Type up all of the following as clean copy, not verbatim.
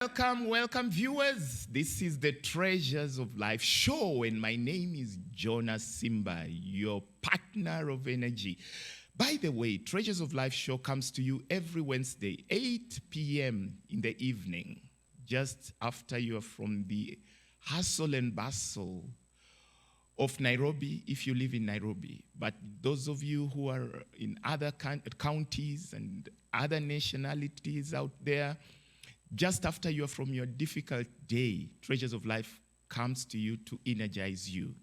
Welcome, viewers. This is the Treasures of Life show, and my name is Jonas Simba, your partner of energy. By the way, Treasures of Life show comes to you every Wednesday, 8 p.m. in the evening, just after you are from the hustle and bustle of Nairobi, if you live in Nairobi. But those of you who are in other counties and other nationalities out there, just after you're from your difficult day, Treasures of Life comes to you to energize you.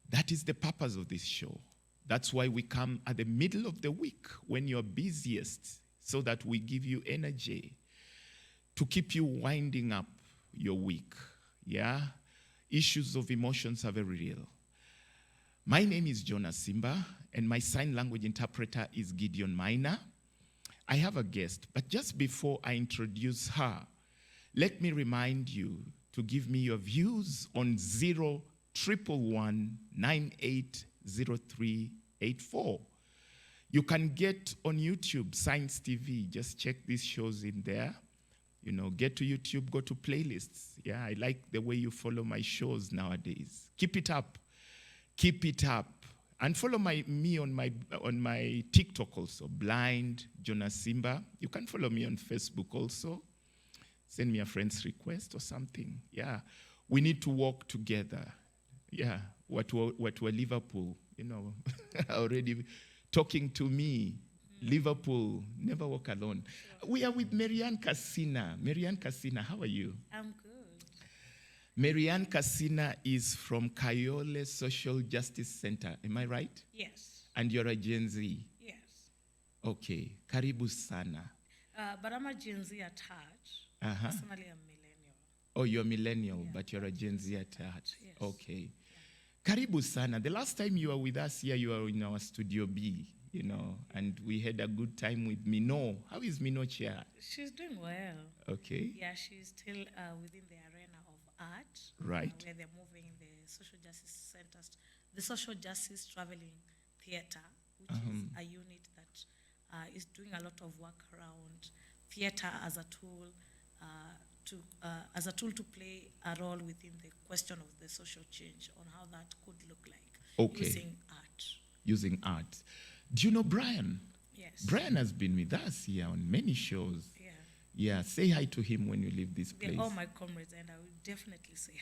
That is the purpose of this show. That's why we come at the middle of the week when you're busiest, so that we give you energy to keep you winding up your week. Yeah? Issues of emotions are very real. My name is Jonas Simba, and my sign language interpreter is Gideon Minor. I have a guest, but just before I introduce her, let me remind you to give me your views on 0111980384. You can get on YouTube, Science TV. Just check these shows in there. You know, get to YouTube, go to playlists. Yeah, I like the way you follow my shows nowadays. Keep it up. Keep it up. And follow me on my TikTok also, Blind Jonas Simba. You can follow me on Facebook also. Send me a friend's request or something. Yeah, we need to work together. Yeah, what were Liverpool, you know, already talking to me. Liverpool, never walk alone. We are with Marianne Cassina. Marianne Cassina, how are you? I'm good. Marianne Cassina is from Kayole Social Justice Center. Am I right? Yes. And you're a Gen Z? Yes. Okay. Karibu sana. But I'm a Gen Z at heart. Uh-huh. Personally, I'm millennial. Oh, you're millennial, Yeah. but you're a Gen Z at heart. Yes. Okay. Yeah. Karibu sana. The last time you were with us here, you were in our Studio B, you know, and we had a good time with Mino. How is Mino Chia? She's doing well. Okay. Yeah, she's still within the arena of art. Right. Where they're moving in the social justice centers, the social justice traveling theater, which is a unit that is doing a lot of work around theater as a tool to play a role within the question of the social change, on how that could look like. Okay. Using art. Do you know Brian? Yes. Brian has been with us here on many shows. Yeah. Yeah, say hi to him when you leave this place. They're all my comrades, and I will definitely say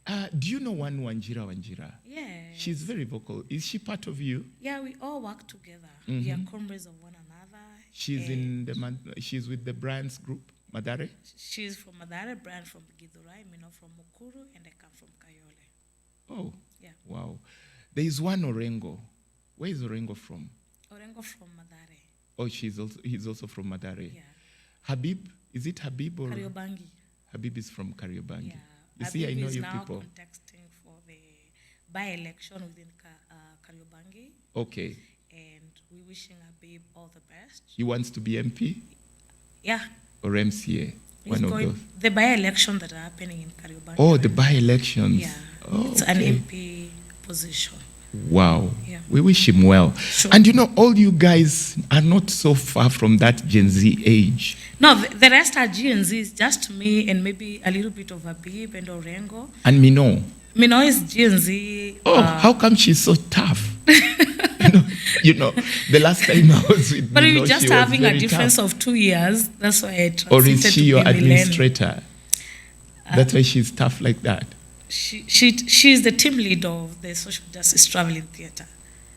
hi. Do you know one Wanjira? Yeah. She's very vocal. Is she part of you? Yeah, we all work together. We are comrades of one another. She's she's with the Brian's group, Madare? She's from Madare, Brian from Githurai, Mino from Mukuru, and I come from Kayole. Oh, yeah. Wow. There is one Orengo. Where is Orengo from? Orengo from Madare. Oh, he's also from Madare. Yeah. Habib, is it Habib or? Kariobangi. Habib is from Kariobangi. Yeah. You Habib see, I know is you now people. contesting for the by-election within Kariobangi. Okay. And we're wishing Habib all the best. He wants to be MP? Yeah. Or MCA? He's one of going, those. the by-election that are happening in Kariobangi. Oh, the by-elections. Yeah. Oh, it's an MP position. Wow. Yeah. We wish him well. Sure. And you know, all you guys are not so far from that Gen Z age. No, the rest are Gen Zs, just me and maybe a little bit of Habib and Orengo. And Mino. Mino is Gen Z. Oh, how come she's so tough? you know, the last time I was with But Mino, we're just she was having a very difference tough. of 2 years. That's why I transited Or is she to your be millennial. administrator? That's why she's tough like that. She's the team leader of the social justice traveling theater.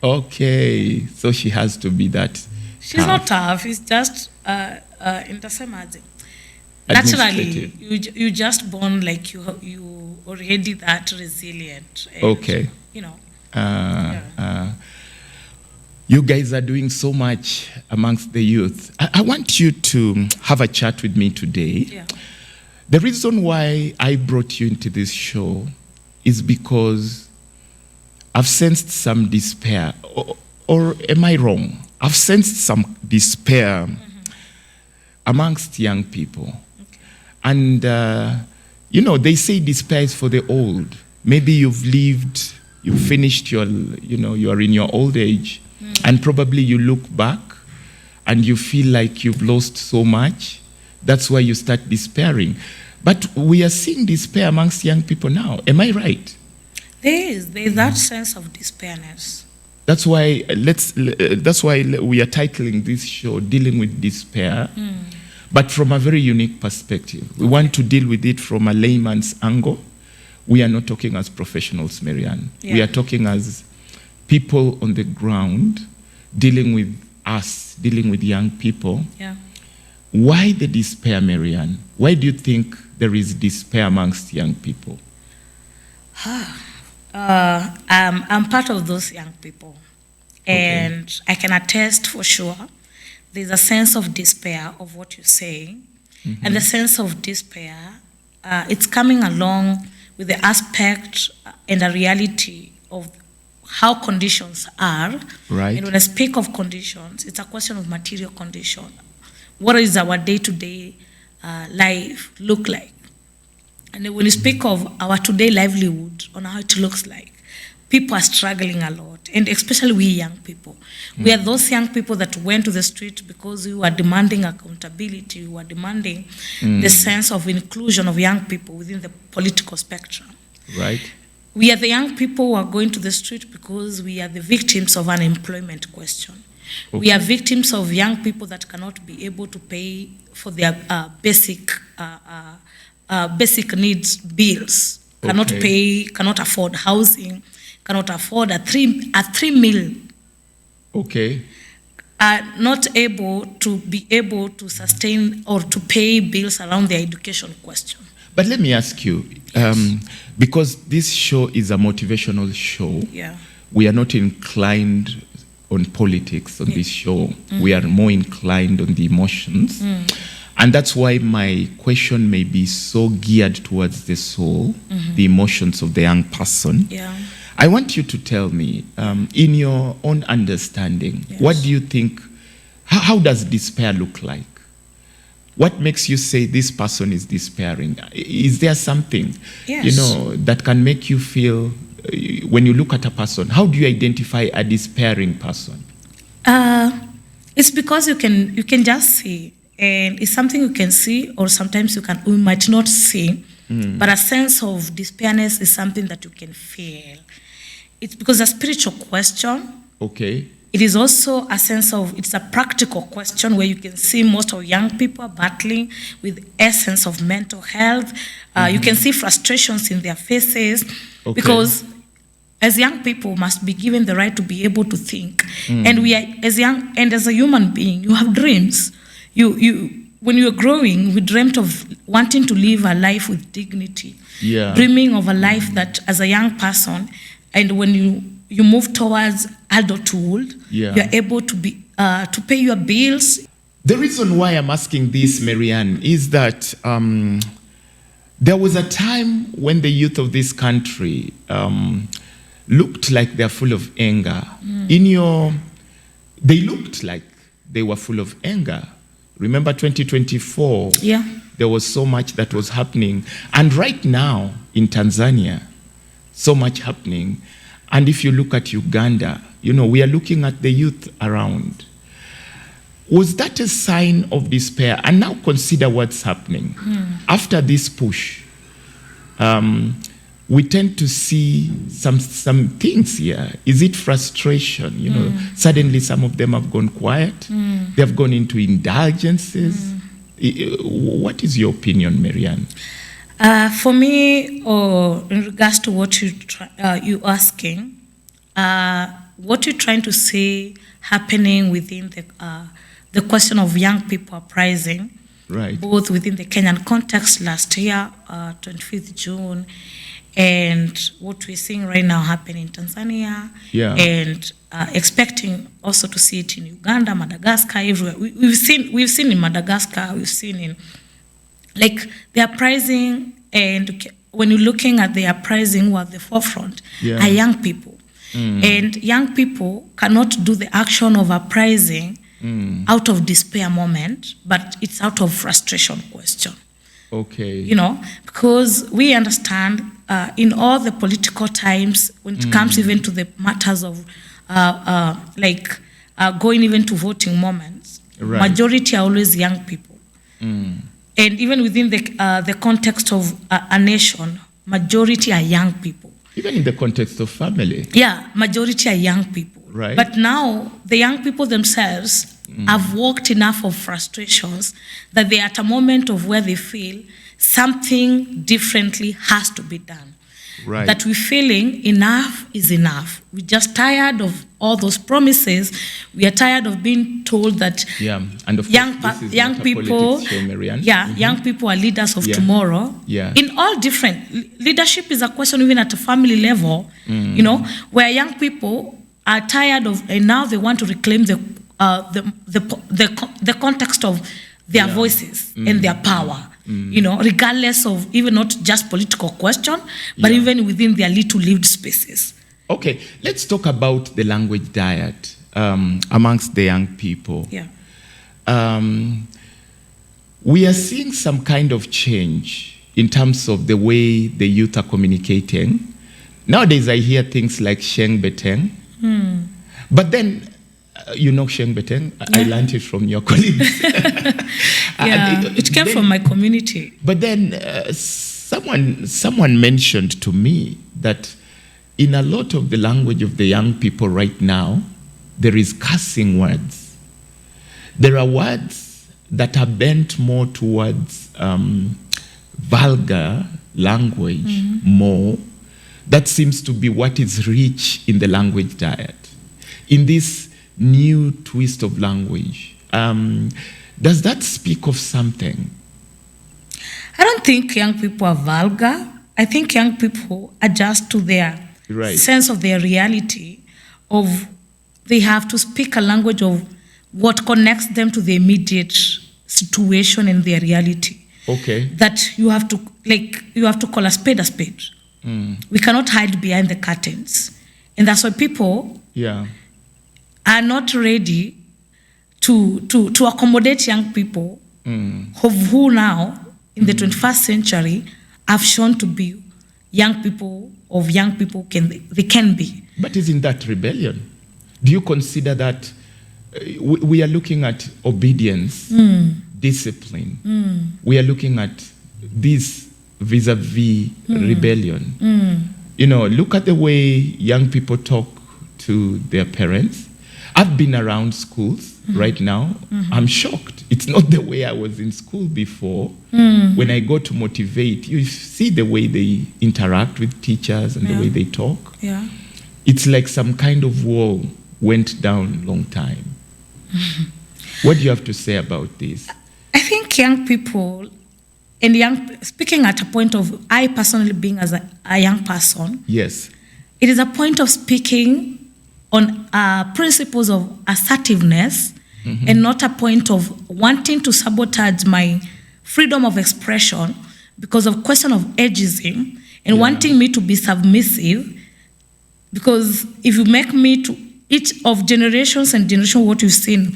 Okay, so she has to be that. She's tough. not tough. It's just naturally you just born like you already that resilient. And, okay. You know. You guys are doing so much amongst the youth. I want you to have a chat with me today. Yeah. The reason why I brought you into this show is because I've sensed some despair. Or am I wrong? I've sensed some despair amongst young people. Okay. And, you know, they say despair is for the old. Maybe you've finished you're in your old age. And probably you look back and you feel like you've lost so much That's why you start despairing. But we are seeing despair amongst young people now. Am I right? There is that sense of despairness. That's why we are titling this show "Dealing with Despair," but from a very unique perspective. We want to deal with it from a layman's angle. We are not talking as professionals, Marianne. Yeah. We are talking as people on the ground, dealing with us, dealing with young people. Yeah. Why the despair, Marianne? Why do you think there is despair amongst young people? I'm part of those young people, and I can attest for sure there's a sense of despair of what you're saying, and the sense of despair, it's coming along with the aspect and the reality of how conditions are. Right. And when I speak of conditions, it's a question of material condition. What is our day-to-day life look like? And when you speak of our today livelihood, on how it looks like, people are struggling a lot, and especially we young people. We are those young people that went to the street because we were demanding accountability, we were demanding the sense of inclusion of young people within the political spectrum. Right. We are the young people who are going to the street because we are the victims of unemployment question. Okay. We are victims of young people that cannot be able to pay for their basic needs, bills, cannot pay, cannot afford housing, cannot afford a three meal. Okay. Are not able to be able to sustain or to pay bills around their education question. But let me ask you, because this show is a motivational show, we are not inclined on politics on this show. We are more inclined on the emotions. And that's why my question may be so geared towards the soul, the emotions of the young person. Yeah. I want you to tell me, in your own understanding, what do you think, how does despair look like? What makes you say this person is despairing? Is there something, that can make you feel, when you look at a person, how do you identify a despairing person? It's because you can just see, and it's something you can see, or sometimes we might not see, but a sense of despairness is something that you can feel. It's because it's a spiritual question. Okay. It is also a sense of, it's a practical question where you can see most of young people are battling with essence of mental health. You can see frustrations in their faces because as young people must be given the right to be able to think. And we are, as young, and as a human being, you have dreams. When you were growing, we dreamt of wanting to live a life with dignity, dreaming of a life that as a young person, and when you move towards adulthood, you're able to be to pay your bills. The reason why I'm asking this, Marianne, is that there was a time when the youth of this country looked like they're full of anger. They looked like they were full of anger. Remember 2024? Yeah. There was so much that was happening. And right now in Tanzania, so much happening. And if you look at Uganda, we are looking at the youth around. Was that a sign of despair? And now consider what's happening. After this push, we tend to see some things here. Is it frustration? Suddenly some of them have gone quiet. They have gone into indulgences. What is your opinion, Marianne? For me, or in regards to what you're asking, what you're trying to say happening within the question of young people uprising, right, both within the Kenyan context last year, 25th June, and what we're seeing right now happening in Tanzania, and expecting also to see it in Uganda, Madagascar, everywhere. We've seen in Madagascar, we've seen in the uprising, and when you're looking at the uprising who are at the forefront are young people. And young people cannot do the action of uprising out of despair moment, but it's out of frustration question. Okay. Because we understand in all the political times, when it comes even to the matters of going even to voting moments, majority are always young people. And even within the context of a nation, majority are young people. Even in the context of family. Yeah, majority are young people. Right. But now the young people themselves have walked enough of frustrations that they're at a moment of where they feel something differently has to be done. Right. That we're feeling enough is enough. We're just tired of all those promises. We are tired of being told that and of course, young people, show, young people are leaders of tomorrow. Yeah. In all different leadership is a question even at a family level, you know, where young people are tired of, and now they want to reclaim the context of their voices and their power. You know, regardless of even not just political question, but even within their little lived spaces. Okay, let's talk about the language diet amongst the young people. Yeah. We are seeing some kind of change in terms of the way the youth are communicating. Nowadays, I hear things like Sheng Beteng. But then, you know Sheng Beteng? I learned it from your colleagues. It came from my community. But then someone mentioned to me that in a lot of the language of the young people right now, there is cursing words. There are words that are bent more towards vulgar language more. That seems to be what is rich in the language diet. In this new twist of language, does that speak of something? I don't think young people are vulgar. I think young people adjust to their sense of their reality of they have to speak a language of what connects them to the immediate situation and their reality. Okay. That you have to call a spade a spade. We cannot hide behind the curtains. And that's why people are not ready to accommodate young people who now, in the 21st century, have shown to be young people they can be. But isn't that rebellion? Do you consider that we are looking at obedience, discipline? We are looking at this vis-a-vis rebellion. You know, look at the way young people talk to their parents. I've been around schools right now. I'm shocked. It's not the way I was in school before. When I go to motivate, you see the way they interact with teachers and the way they talk. Yeah. It's like some kind of wall went down long time. What do you have to say about this? I think young people, speaking at a point of, I personally being as a young person, yes, it is a point of speaking on principles of assertiveness and not a point of wanting to sabotage my freedom of expression because of question of ageism and wanting me to be submissive. Because if you make me to each of generations and generation what you've seen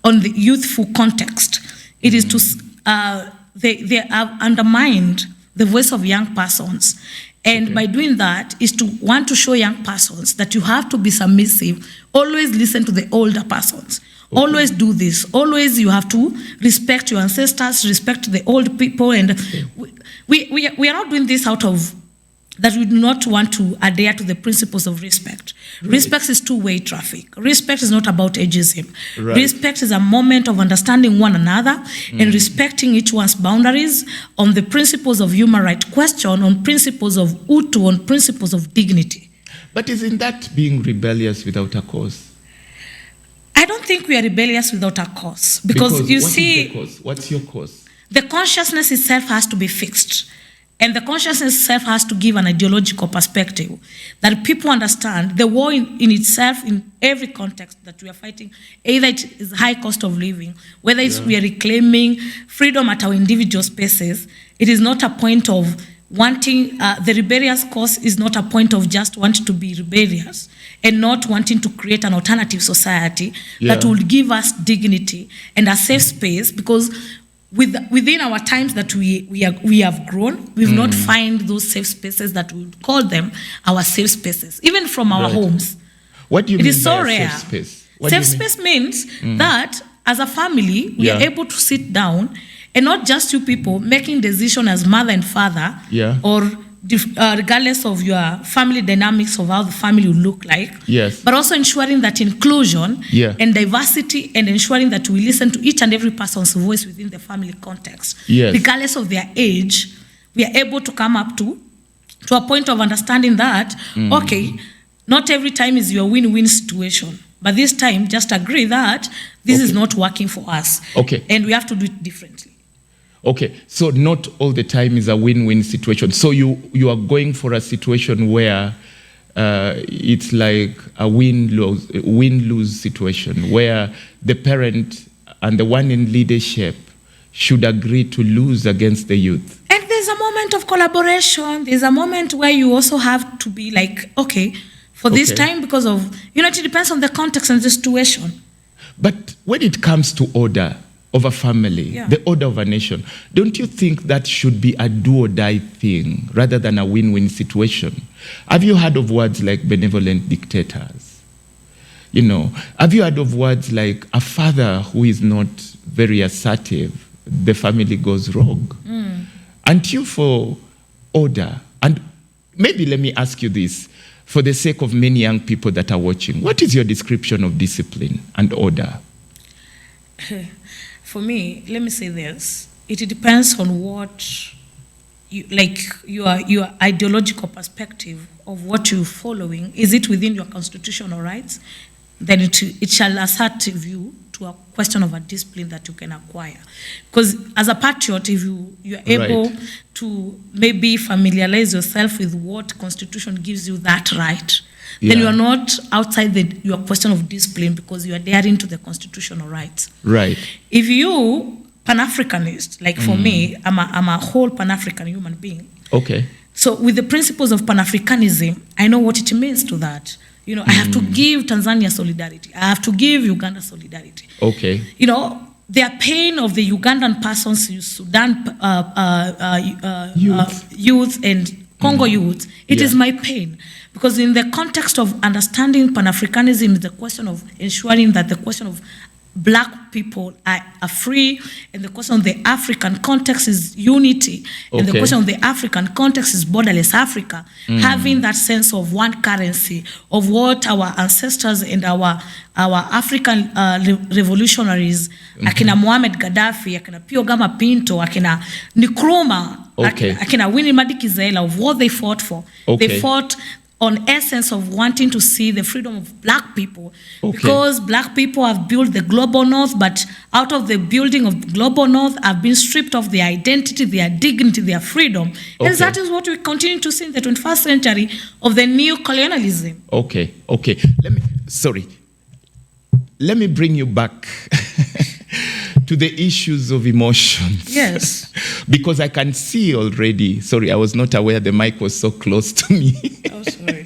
on the youthful context, it is to they have undermined the voice of young persons. And by doing that is to want to show young persons that you have to be submissive, always listen to the older persons, always do this, always you have to respect your ancestors, respect the old people. And we are not doing this out of that we do not want to adhere to the principles of respect. Right. Respect is two-way traffic. Respect is not about ageism. Right. Respect is a moment of understanding one another and respecting each one's boundaries on the principles of human rights question, on principles of utu, on principles of dignity. But isn't that being rebellious without a cause? I don't think we are rebellious without a cause. Because you see, what's your cause? The consciousness itself has to be fixed. And the consciousness itself has to give an ideological perspective that people understand the war in itself, in every context that we are fighting, either it is high cost of living, whether it's we are reclaiming freedom at our individual spaces. It is not a point of wanting, the rebellious cause is not a point of just wanting to be rebellious and not wanting to create an alternative society that will give us dignity and a safe space, because within our times that we have grown, we've not find those safe spaces that we would call them our safe spaces, even from our homes. What do you mean it is so by rare. Safe space? Safe space means that as a family, we are able to sit down and not just you people making decision as mother and father, or regardless of your family dynamics of how the family will look like, but also ensuring that inclusion and diversity, and ensuring that we listen to each and every person's voice within the family context, regardless of their age. We are able to come up to a point of understanding that, okay, not every time is your win-win situation, but this time just agree that this is not working for us, and we have to do it differently. Okay, so not all the time is a win-win situation. So you are going for a situation where it's like a win-lose situation, where the parent and the one in leadership should agree to lose against the youth. And there's a moment of collaboration. There's a moment where you also have to be like, okay, for this time, because of, it depends on the context and the situation. But when it comes to order of a family, the order of a nation, don't you think that should be a do or die thing rather than a win-win situation? Have you heard of words like benevolent dictators? Have you heard of words like a father who is not very assertive, the family goes rogue? Aren't you for order? And maybe let me ask you this, for the sake of many young people that are watching, what is your description of discipline and order? For me, let me say this. It depends on what, your ideological perspective of what you're following. Is it within your constitutional rights? Then it shall assert you to a question of a discipline that you can acquire. Because as a patriot, if you're able to maybe familiarize yourself with what constitution gives you that right, then you are not outside your question of discipline, because you are adhering to the constitutional rights. Right. If you Pan-Africanist, like for me, I'm a whole Pan-African human being. Okay. So with the principles of Pan-Africanism, I know what it means to that. I have to give Tanzania solidarity. I have to give Uganda solidarity. Okay. Their pain of the Ugandan persons, Sudan youth and Congo youth, it is my pain. Because in the context of understanding Pan-Africanism, is the question of ensuring that the question of Black people are free, and the question of the African context is unity, and the question of the African context is borderless Africa, having that sense of one currency, of what our ancestors and our African revolutionaries, akina Muhammad Gaddafi, akina Pio Gama Pinto, akina Nkrumah, akina Winnie Madikizela, of what they fought for. They fought on essence of wanting to see the freedom of Black people, because Black people have built the global North, but out of the building of the global North have been stripped of their identity, their dignity, their freedom. And that is what we continue to see in the 21st century of the new colonialism. Okay. Let me bring you back to the issues of emotions. Yes. Because I can see already, sorry, I was not aware the mic was so close to me. Oh,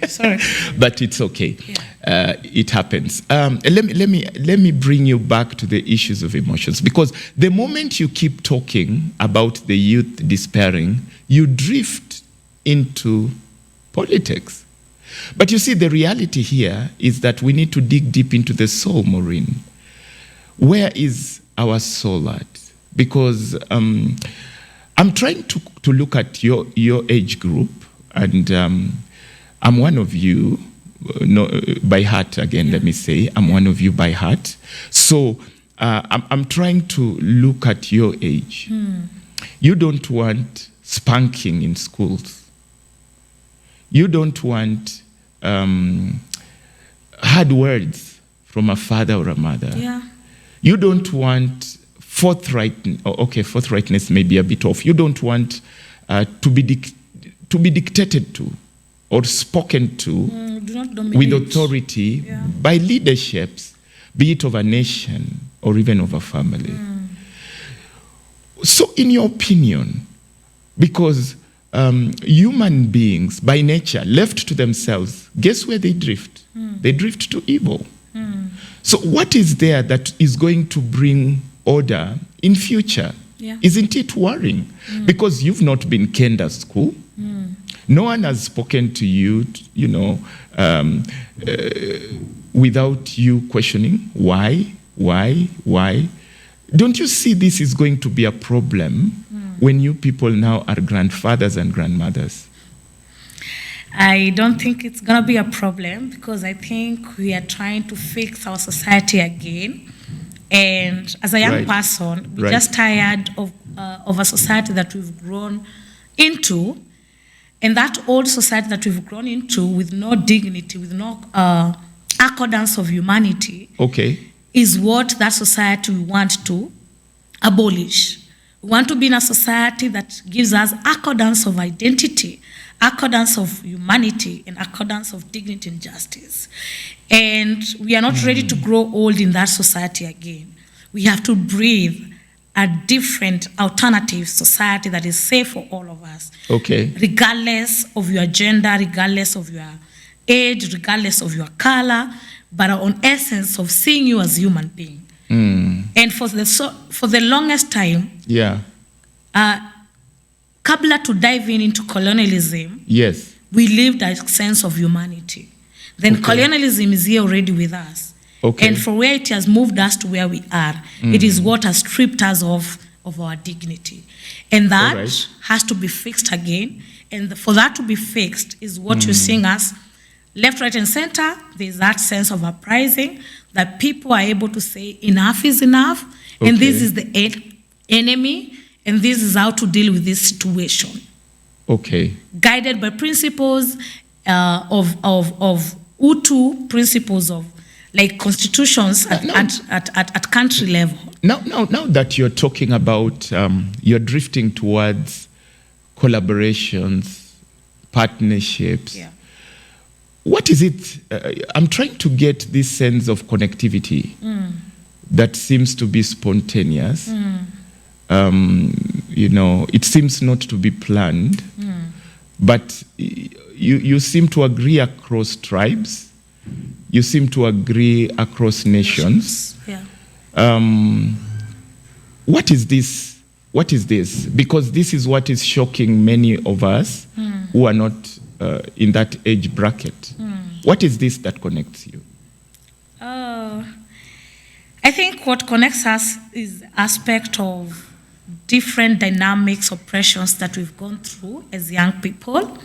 sorry. But it's okay. It happens. Let me bring you back to the issues of emotions, because the moment you keep talking about the youth despairing, you drift into politics. But you see, the reality here is that we need to dig deep into the soul, Maureen. Where is our soul at? Because I'm trying to look at your age group, and I'm one of you, by heart again, let me say, I'm one of you by heart. So I'm trying to look at your age. You don't want spanking in schools. You don't want hard words from a father or a mother. Yeah. You don't want forthrightness may be a bit off. You don't want to be dictated to or spoken to with authority by leaderships, be it of a nation or even of a family. So in your opinion, because human beings by nature, left to themselves, guess where they drift? They drift to evil. So what is there that is going to bring order in future? Isn't it worrying? Because you've not been canned at school. No one has spoken to you, without you questioning why. Don't you see this is going to be a problem when you people now are grandfathers and grandmothers? I don't think it's going to be a problem because I think we are trying to fix our society again. And as a young person, we're just tired of a society that we've grown into. And that old society that we've grown into with no dignity, with no accordance of humanity, is what that society we want to abolish. We want to be in a society that gives us accordance of identity, accordance of humanity, and accordance of dignity and justice. And we are not ready to grow old in that society again. We have to breathe a different alternative society that is safe for all of us. Regardless of your gender, regardless of your age, regardless of your color, but on essence of seeing you as a human being. And for the longest time, kabla to dive into colonialism, we lived a sense of humanity. Then colonialism is here already with us. And for where it has moved us to where we are, it is what has stripped us of our dignity. And that has to be fixed again. And for that to be fixed is what you're seeing us, left, right, and center. There's that sense of uprising that people are able to say enough is enough, and this is the enemy, and this is how to deal with this situation. Guided by principles of Utu, principles of like constitutions at country level. Now that you're talking about, you're drifting towards collaborations, partnerships. What is it? I'm trying to get this sense of connectivity that seems to be spontaneous. You know, it seems not to be planned, but you seem to agree across tribes. You seem to agree across nations. What is this? What is this? Because this is what is shocking many of us who are not in that age bracket. What is this that connects you? I think what connects us is the aspect of different dynamics, oppressions that we've gone through as young people.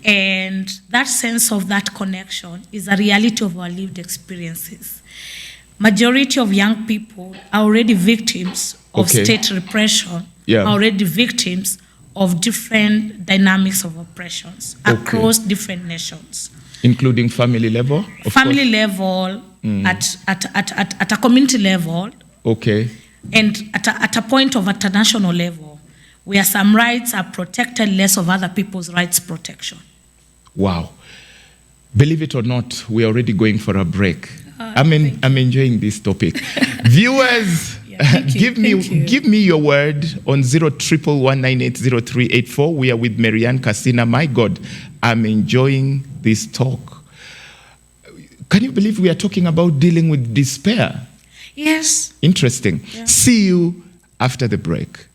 And that sense of that connection is a reality of our lived experiences. Majority of young people are already victims of state repression, are already victims of different dynamics of oppressions across different nations. Including family level? Family level, at a community level, and at a point of international level, where some rights are protected less of other people's rights protection. Wow. Believe it or not, we're already going for a break. I'm enjoying this topic. Viewers, give me your word on 01119803884. We are with Marianne Casina. My God, I'm enjoying this talk. Can you believe we are talking about dealing with despair? Yes. Interesting. See you after the break.